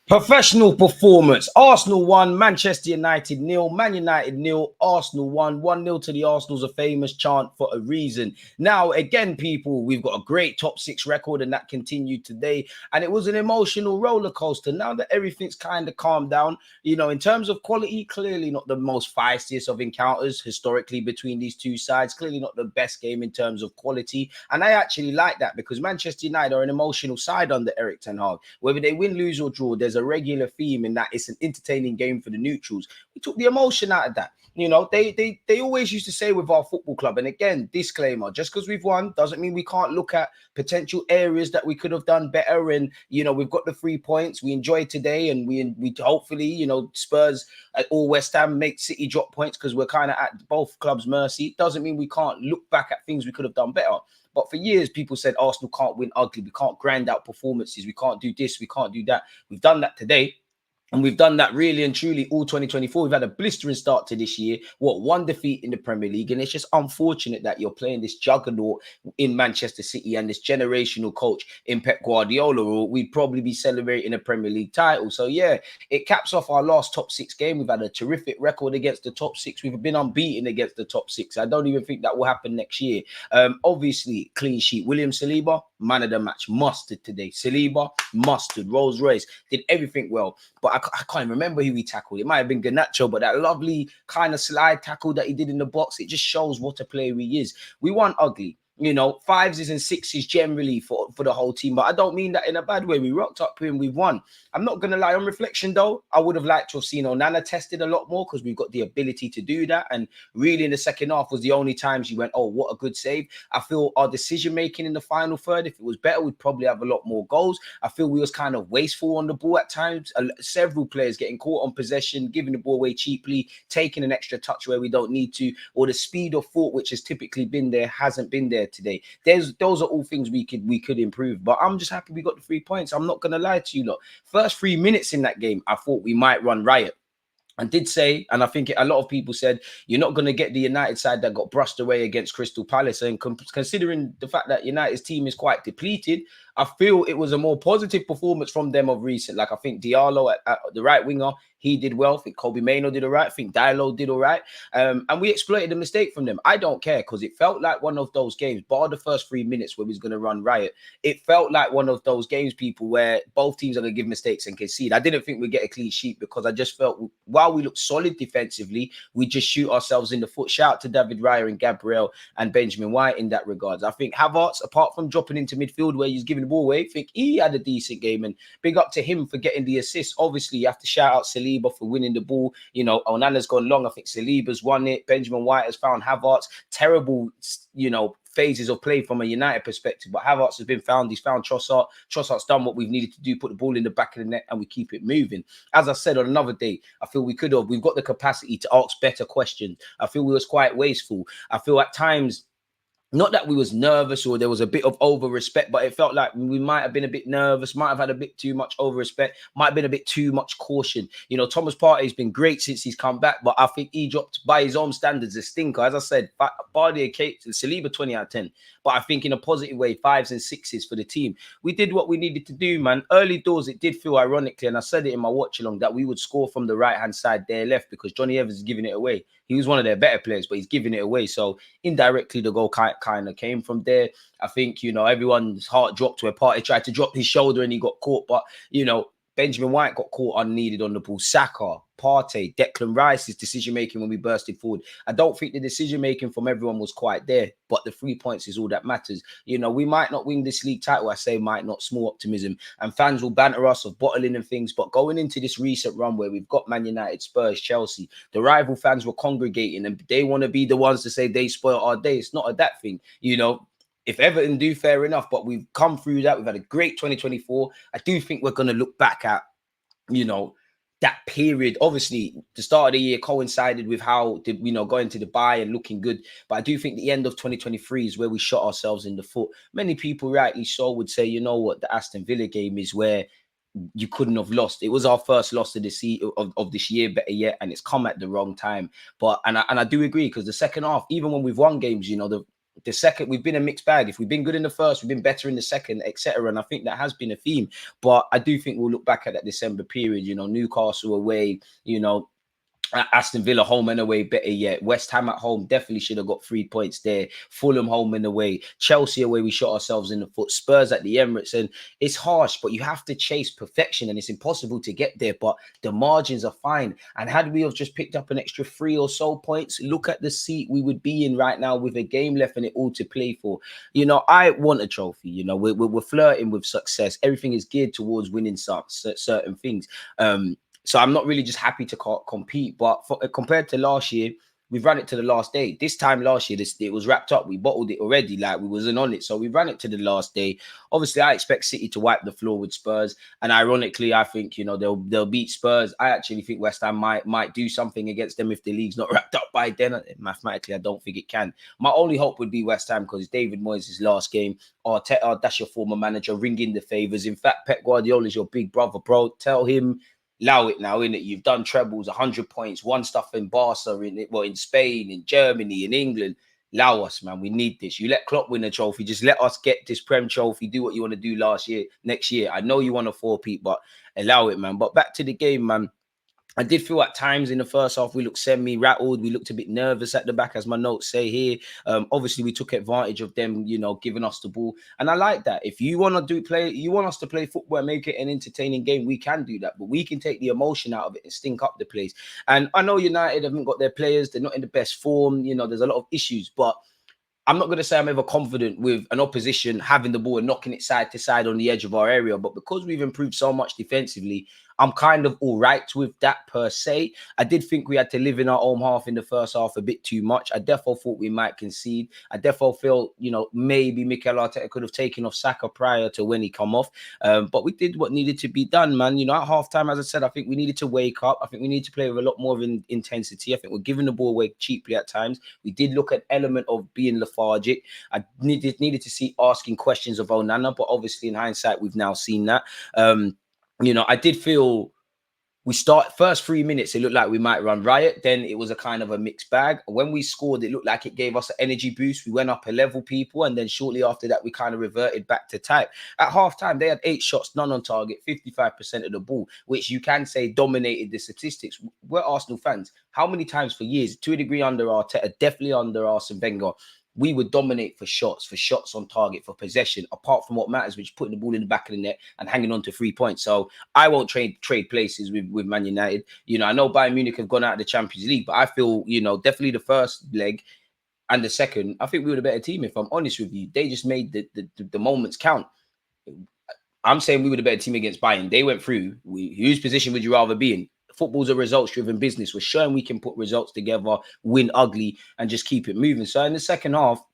Professional performance. Arsenal 1, Manchester United 0, Man United 0, Arsenal 1, 1-0 to the Arsenal's a famous chant for a reason. Now, again, people, we've got a great top 6 record and that continued today. And it was an emotional roller coaster. Now that everything's kind of calmed down, you know, in terms of quality, clearly not the most feistiest of encounters historically between these two sides. Clearly not the best game in terms of quality. And I actually like that because Manchester United are an emotional side under Eric Ten Hag. Whether they win, lose or draw, there's a regular theme in that it's an entertaining game for the neutrals. We took the emotion out of that. You know, they always used to say with our football club, and again, disclaimer, just because we've won doesn't mean we can't look at potential areas that we could have done better. And, you know, we've got the 3 points. We enjoyed today and we hopefully, you know, Spurs or West Ham make City drop points because we're kind of at both clubs' mercy. It doesn't mean we can't look back at things we could have done better. But for years, people said Arsenal can't win ugly. We can't grind out performances. We can't do this. We can't do that. We've done that today. And we've done that really and truly all 2024. We've had a blistering start to this year. What, 1 defeat in the Premier League. And it's just unfortunate that you're playing this juggernaut in Manchester City and this generational coach in Pep Guardiola, or we'd probably be celebrating a Premier League title. So, yeah, it caps off our last top 6 game. We've had a terrific record against the top 6. We've been unbeaten against the top 6. I don't even think that will happen next year. Obviously, clean sheet. William Saliba, man of the match. Mustard today. Saliba, mustard. Rolls Royce. Did everything well. But I can't remember who he tackled. It might have been Garnacho, but that lovely kind of slide tackle that he did in the box, it just shows what a player he is. We won ugly. You know, 5s and 6s generally for the whole team. But I don't mean that in a bad way. We rocked up here and we won. I'm not going to lie. On reflection, though, I would have liked to have seen Onana tested a lot more because we've got the ability to do that. And really in the second half was the only times you went, oh, what a good save. I feel our decision-making in the final third, if it was better, we'd probably have a lot more goals. I feel we was kind of wasteful on the ball at times. Several players getting caught on possession, giving the ball away cheaply, taking an extra touch where we don't need to, or the speed of thought, which has typically been there, hasn't been there today. Those are all things we could improve, but I'm just happy we got the 3 points. I'm not gonna lie to you lot. First 3 minutes in that game, I thought we might run riot. And did say, and I think a lot of people said, you're not going to get the United side that got brushed away against Crystal Palace. And considering the fact that United's team is quite depleted, I feel it was a more positive performance from them of recent. Like, I think Diallo at the right winger, he did well. I think Kobe Mainoo did all right. I think Diallo did all right. And we exploited the mistake from them. I don't care because it felt like one of those games, bar the first 3 minutes where we was going to run riot. It felt like one of those games, people, where both teams are going to give mistakes and concede. I didn't think we'd get a clean sheet because I just felt while we looked solid defensively, we just shoot ourselves in the foot. Shout out to David Raya and Gabriel and Benjamin White in that regards. I think Havertz, apart from dropping into midfield where he's giving the ball away, I think he had a decent game, and big up to him for getting the assist. Obviously, you have to shout out Saliba for winning the ball. You know, Onana's gone long. I think Saliba's won it. Benjamin White has found Havertz. Terrible, you know, phases of play from a United perspective, but Havertz has been found. He's found Trossard. Trossard's done what we've needed to do, put the ball in the back of the net, and we keep it moving. As I said on another day, I feel we've got the capacity to ask better questions. I feel we was quite wasteful. I feel at times, not that we was nervous or there was a bit of over respect, but it felt like we might have been a bit nervous, might have had a bit too much over respect, might have been a bit too much caution. You know, Thomas Partey's been great since he's come back, but I think he dropped, by his own standards, a stinker. As I said, Partey, Saliba 20 out of 10. But I think in a positive way, 5s and 6s for the team. We did what we needed to do, man. Early doors, it did feel ironically, and I said it in my watch along, that we would score from the right-hand side, their left, because Johnny Evans is giving it away. He was one of their better players, but he's giving it away. So indirectly, the goal kind of came from there. I think, you know, everyone's heart dropped where Partey tried to drop his shoulder and he got caught. But, you know, Benjamin White got caught unneeded on the ball. Saka, Partey, Declan Rice's decision-making when we bursted forward. I don't think the decision-making from everyone was quite there, but the 3 points is all that matters. You know, we might not win this league title. I say might not, small optimism. And fans will banter us of bottling and things. But going into this recent run where we've got Man United, Spurs, Chelsea, the rival fans were congregating and they want to be the ones to say they spoil our day. It's not a that thing, you know. If Everton do, fair enough, but we've come through that. We've had a great 2024. I do think we're going to look back at, you know, that period, obviously, the start of the year coincided with how, going to Dubai and looking good. But I do think the end of 2023 is where we shot ourselves in the foot. Many people, rightly so, would say, you know what, the Aston Villa game is where you couldn't have lost. It was our first loss of this year, better yet, and it's come at the wrong time. But and I do agree, because the second half, even when we've won games, the second, we've been a mixed bag. If we've been good in the first, we've been better in the second, etc. And I think that has been a theme. But I do think we'll look back at that December period, Newcastle away, Aston Villa home and away, better yet. West Ham at home, definitely should have got 3 points there. Fulham home and away. Chelsea away, we shot ourselves in the foot. Spurs at the Emirates, and it's harsh, but you have to chase perfection, and it's impossible to get there, but the margins are fine. And had we have just picked up an extra 3 or so points, look at the seat we would be in right now with a game left and it all to play for. I want a trophy. We're flirting with success. Everything is geared towards winning certain things. So I'm not really just happy to compete, but compared to last year, we've run it to the last day. This time last year, it was wrapped up. We bottled it already, like we wasn't on it. So we ran it to the last day. Obviously, I expect City to wipe the floor with Spurs. And ironically, I think, they'll beat Spurs. I actually think West Ham might do something against them if the league's not wrapped up by then. Mathematically, I don't think it can. My only hope would be West Ham, because David Moyes' last game. Arteta, that's your former manager, ring in the favours. In fact, Pep Guardiola is your big brother, bro. Tell him, allow it now, innit? You've done trebles, 100 points, won stuff in Barca, in Spain, in Germany, in England. Allow us, man. We need this. You let Klopp win a trophy. Just let us get this Prem trophy. Do what you want to do next year. I know you want a 4-peat, but allow it, man. But back to the game, man. I did feel at times in the first half we looked semi-rattled. We looked a bit nervous at the back, as my notes say here. Obviously, we took advantage of them, giving us the ball. And I like that. If you want us to play football and make it an entertaining game, we can do that. But we can take the emotion out of it and stink up the place. And I know United haven't got their players. They're not in the best form. There's a lot of issues. But I'm not going to say I'm ever confident with an opposition having the ball and knocking it side to side on the edge of our area. But because we've improved so much defensively, I'm kind of all right with that per se. I did think we had to live in our own half in the first half a bit too much. I definitely thought we might concede. I definitely felt, maybe Mikel Arteta could have taken off Saka prior to when he come off. But we did what needed to be done, man. At halftime, as I said, I think we needed to wake up. I think we need to play with a lot more of intensity. I think we're giving the ball away cheaply at times. We did look at element of being lethargic. I needed to see asking questions of Onana, but obviously in hindsight, we've now seen that. I did feel first 3 minutes, it looked like we might run riot. Then it was a kind of a mixed bag. When we scored, it looked like it gave us an energy boost. We went up a level, people. And then shortly after that, we kind of reverted back to type. At halftime, they had 8 shots, none on target, 55% of the ball, which you can say dominated the statistics. We're Arsenal fans. How many times for years, to a degree under Arteta, definitely under Arsene Wenger, we would dominate for shots on target, for possession, apart from what matters, which is putting the ball in the back of the net and hanging on to 3 points. So I won't trade places with Man United. I know Bayern Munich have gone out of the Champions League, but I feel, definitely the first leg and the second, I think we were the better team, if I'm honest with you. They just made the moments count. I'm saying we were the better team against Bayern. They went through. Whose position would you rather be in? Football's a results-driven business. We're showing we can put results together, win ugly, and just keep it moving. So in the second half,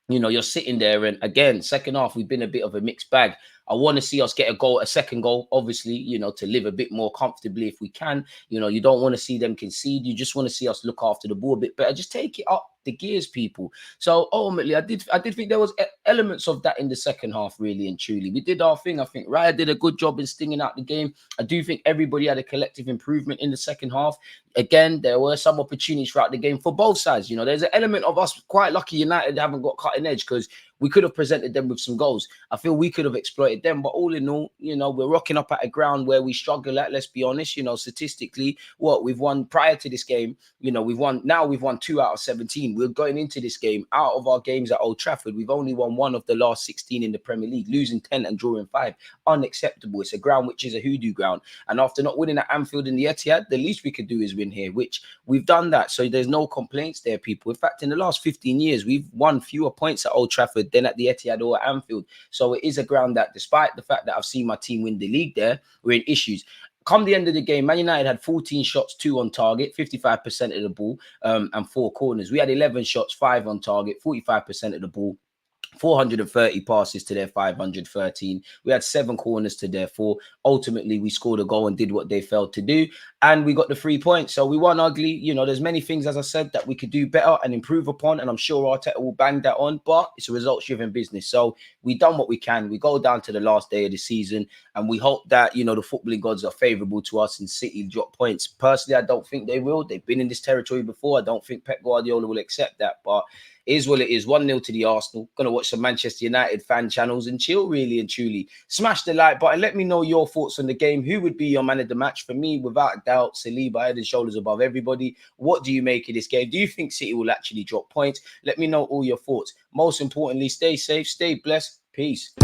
you're sitting there, and again, second half, we've been a bit of a mixed bag. I want to see us get a second goal, obviously, to live a bit more comfortably if we can. You don't want to see them concede. You just want to see us look after the ball a bit better. Just take it up the gears, people. So ultimately, I did think there was elements of that in the second half, really and truly. We did our thing. I think Raya did a good job in stinging out the game. I do think everybody had a collective improvement in the second half. Again, there were some opportunities throughout the game for both sides. There's an element of us quite lucky United haven't got cutting edge, because we could have presented them with some goals. I feel we could have exploited them. But all in all, we're rocking up at a ground where we struggle at, let's be honest. Statistically, we've won prior to this game, we've won 2 out of 17. We're going into this game, out of our games at Old Trafford, we've only won 1 of the last 16 in the Premier League, losing 10 and drawing 5. Unacceptable. It's a ground which is a hoodoo ground. And after not winning at Anfield in the Etihad, the least we could do is win here, which we've done that. So there's no complaints there, people. In fact, in the last 15 years, we've won fewer points at Old Trafford than at the Etihad or at Anfield. So it is a ground that, despite the fact that I've seen my team win the league there, we're in issues. Come the end of the game, Man United had 14 shots, 2 on target, 55% of the ball, and 4 corners. We had 11 shots, 5 on target, 45% of the ball, 430 passes to their 513. We had 7 corners to their 4. Ultimately, we scored a goal and did what they failed to do. And we got the 3 points. So we won ugly. You know, there's many things, as I said, that we could do better and improve upon. And I'm sure Arteta will bang that on. But it's a results-driven business. So we done what we can. We go down to the last day of the season. And we hope that, you know, the footballing gods are favourable to us and City drop points. Personally, I don't think they will. They've been in this territory before. I don't think Pep Guardiola will accept that. But it is what it is. 1-0 to the Arsenal. Gonna watch some Manchester United fan channels and chill, really and truly. Smash the like button. Let me know your thoughts on the game. Who would be your man of the match? For me, without doubt, Saliba, head and shoulders above everybody. What do you make of this game? Do you think City will actually drop points? Let me know all your thoughts. Most importantly, stay safe, stay blessed. Peace.